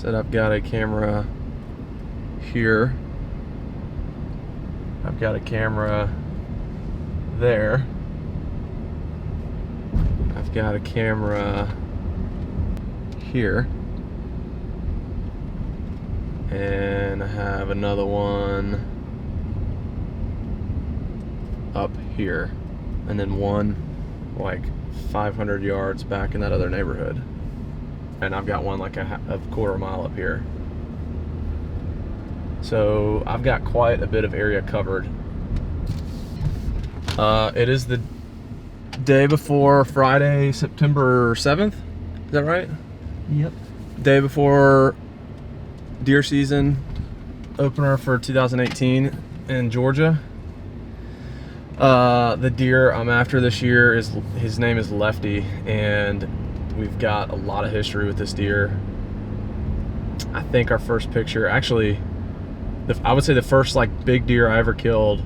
Said I've got a camera here. I've got a camera there. I've got a camera here. And I have another one up here. And then one like 500 yards back in that other neighborhood. And I've got one like a quarter mile up here. So I've got quite a bit of area covered. It is the day before Friday, September 7th. Is that right? Yep. Day before deer season opener for 2018 in Georgia. The deer I'm after this year his name is Lefty, and we've got a lot of history with this deer. I think our first picture, actually, I would say the first like big deer I ever killed,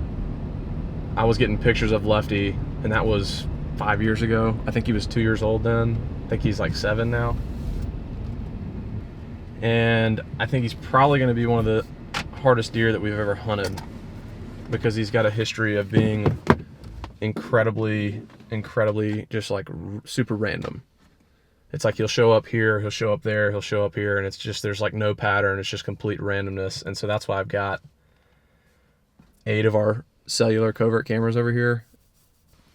I was getting pictures of Lefty, and that was 5 years ago. I think he was 2 years old then. I think he's like 7 now. And I think he's probably going to be one of the hardest deer that we've ever hunted, because he's got a history of being incredibly just like super random. It's like he'll show up here, he'll show up there, he'll show up here, and it's just, there's like no pattern. It's just complete randomness. And so that's why I've got 8 of our cellular covert cameras over here.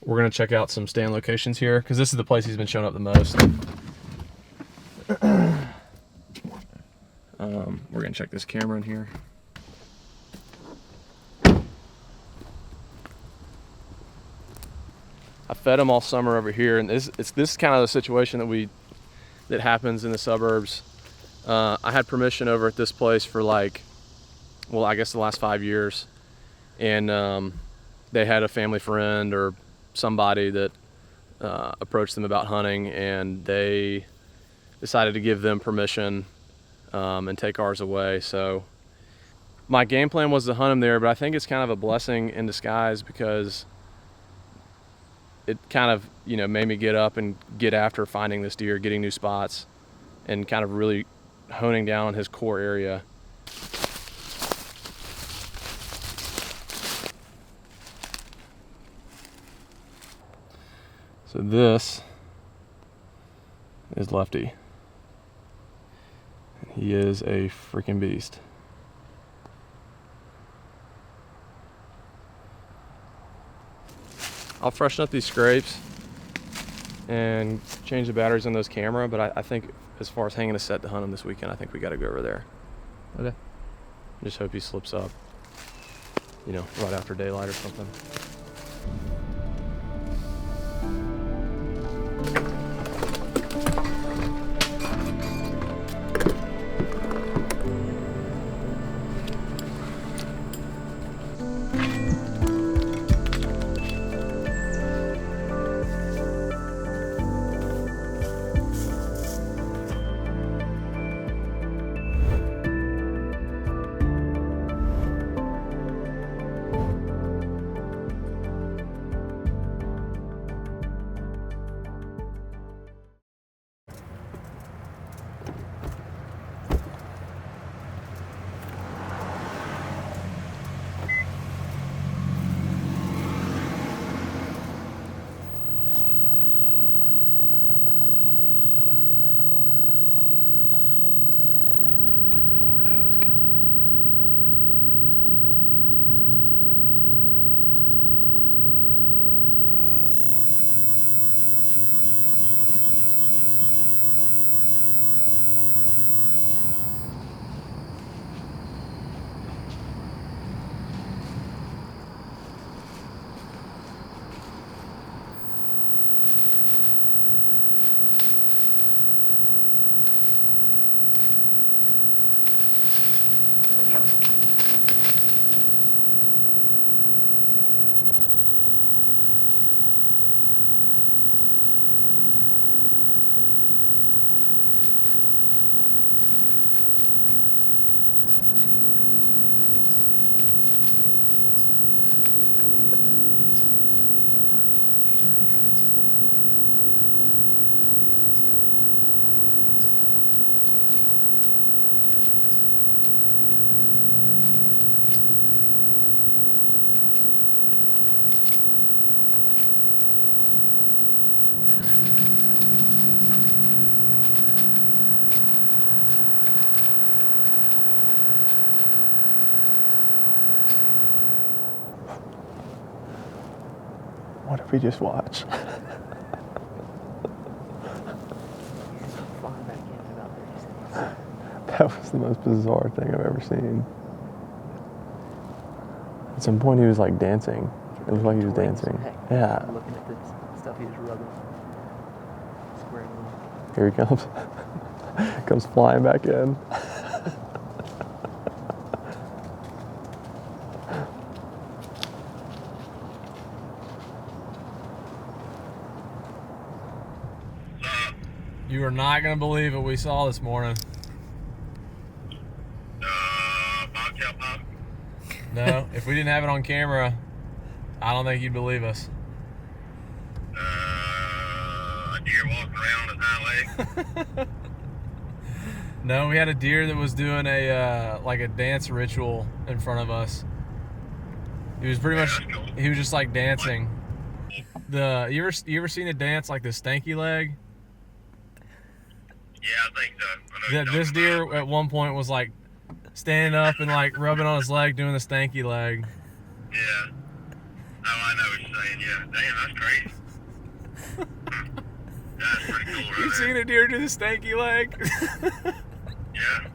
We're gonna check out some stand locations here, because this is the place he's been showing up the most. We're gonna check this camera in here. I fed him all summer over here, and this is kind of the situation that happens in the suburbs. I had permission over at this place for like, well, I guess the last 5 years, and they had a family friend or somebody that approached them about hunting, and they decided to give them permission and take ours away. So my game plan was to hunt him there, but I think it's kind of a blessing in disguise, because it kind of, you know, made me get up and get after finding this deer, getting new spots, and kind of really honing down on his core area. So this is Lefty. He is a freaking beast. I'll freshen up these scrapes and change the batteries on those camera, but I think as far as hanging a set to hunt him this weekend, I think we got to go over there. Okay. Just hope he slips up, you know, right after daylight or something. What did we just watch? That was the most bizarre thing I've ever seen. At some point he was like dancing. It looked like he was dancing. Yeah. I'm looking at this stuff he's rubbing. Squaring off. Here he comes. Comes flying back in. You are not going to believe what we saw this morning. Bobtail pop? No, if we didn't have it on camera, I don't think you'd believe us. A deer walking around on his hind leg? No, we had a deer that was doing a like a dance ritual in front of us. He was pretty much, Cool. he was just like dancing. You ever seen a dance like the stanky leg? Yeah, I think so. I know you're This talking deer about it. at one point was like standing up and like rubbing on his leg, doing the stanky leg. Yeah. Oh, I know what you're saying. Yeah. Damn, that's crazy. That's pretty cool, right? You seen a deer do the stanky leg? Yeah.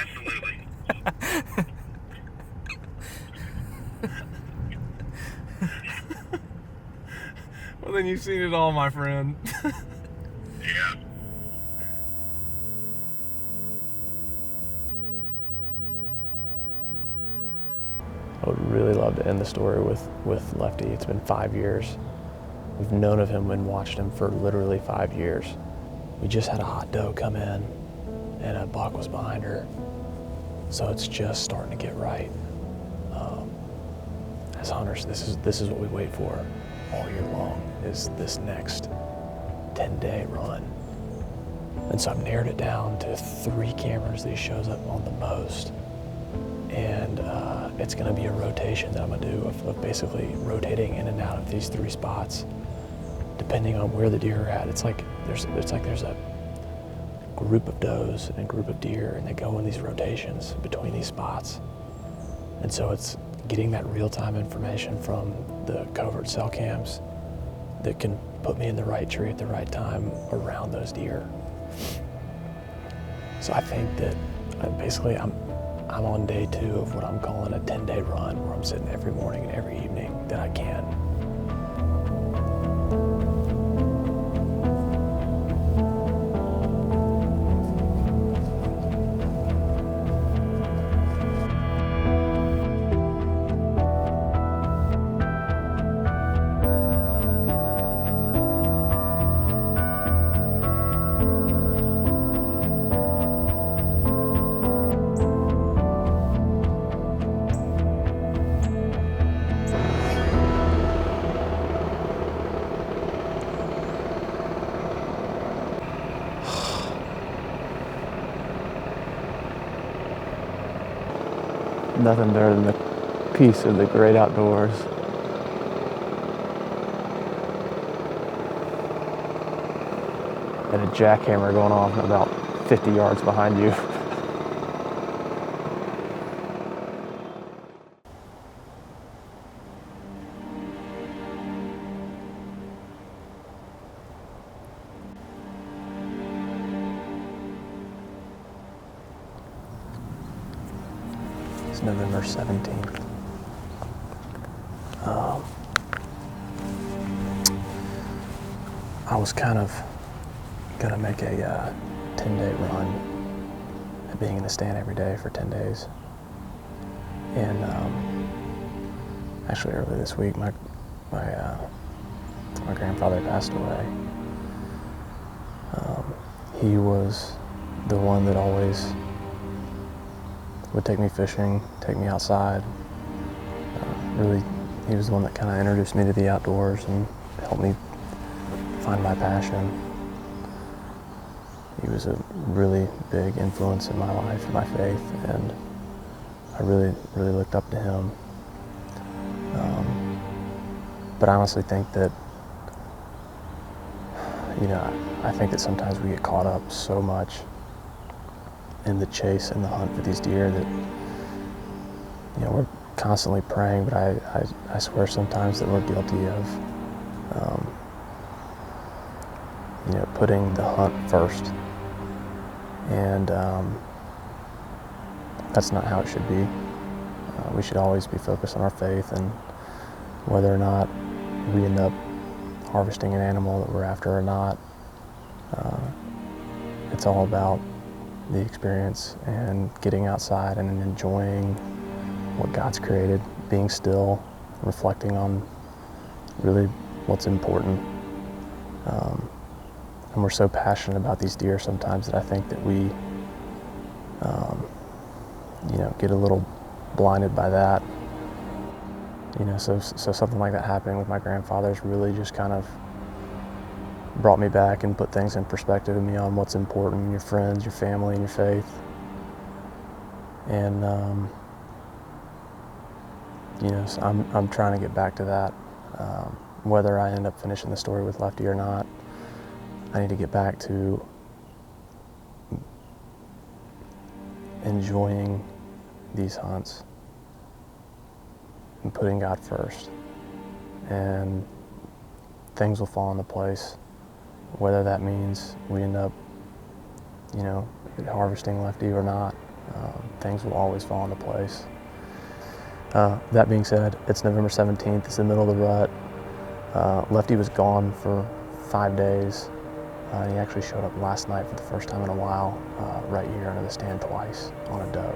Absolutely. Well, then you've seen it all, my friend. Yeah. I would really love to end the story with Lefty. It's been 5 years. We've known of him and watched him for literally 5 years. We just had a hot doe come in and a buck was behind her. So it's just starting to get right. As hunters, this is what we wait for all year long, is this next 10-day run. And so I've narrowed it down to 3 cameras that he shows up on the most. And it's going to be a rotation that I'm going to do of basically rotating in and out of these 3 spots, depending on where the deer are at. It's like there's a group of does and a group of deer, and they go in these rotations between these spots. And so it's getting that real-time information from the covert cell cams that can put me in the right tree at the right time around those deer. So I think that basically I'm on day 2 of what I'm calling a 10-day run, where I'm sitting every morning and every evening that I can. Nothing better than the peace of the great outdoors. And a jackhammer going off about 50 yards behind you. It's November 17th. I was kind of gonna make a 10-day run at being in the stand every day for 10 days. And actually earlier this week, my grandfather passed away. He was the one that always would take me fishing, take me outside. Really, he was the one that kind of introduced me to the outdoors and helped me find my passion. He was a really big influence in my life and my faith, and I really, really looked up to him. But I honestly think that, I think that sometimes we get caught up so much in the chase and the hunt for these deer that, constantly praying, but I swear sometimes that we're guilty of, putting the hunt first. And that's not how it should be. We should always be focused on our faith, and whether or not we end up harvesting an animal that we're after or not, it's all about the experience and getting outside and enjoying what God's created, being still, reflecting on really what's important. And we're so passionate about these deer sometimes that I think that we, get a little blinded by that. So something like that happening with my grandfather's really just kind of brought me back and put things in perspective of me on what's important, your friends, your family, and your faith. And so I'm trying to get back to that. Whether I end up finishing the story with Lefty or not, I need to get back to enjoying these hunts and putting God first. And things will fall into place, whether that means we end up, harvesting Lefty or not. Things will always fall into place. That being said, it's November 17th, it's the middle of the rut. Lefty was gone for 5 days. He actually showed up last night for the first time in a while, right here under the stand twice on a doe.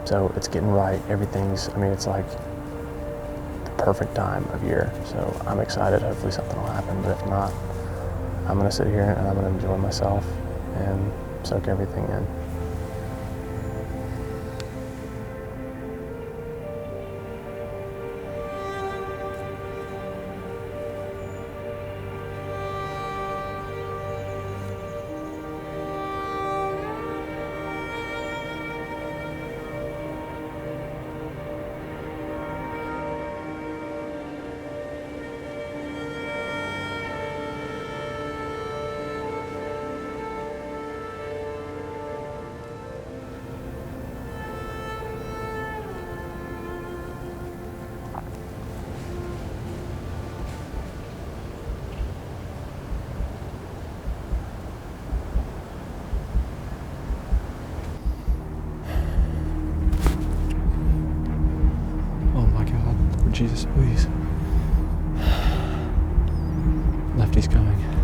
So it's getting right. It's like the perfect time of year. So I'm excited. Hopefully something will happen, but if not, I'm gonna sit here and I'm gonna enjoy myself and soak everything in. Jesus, please. Lefty's coming.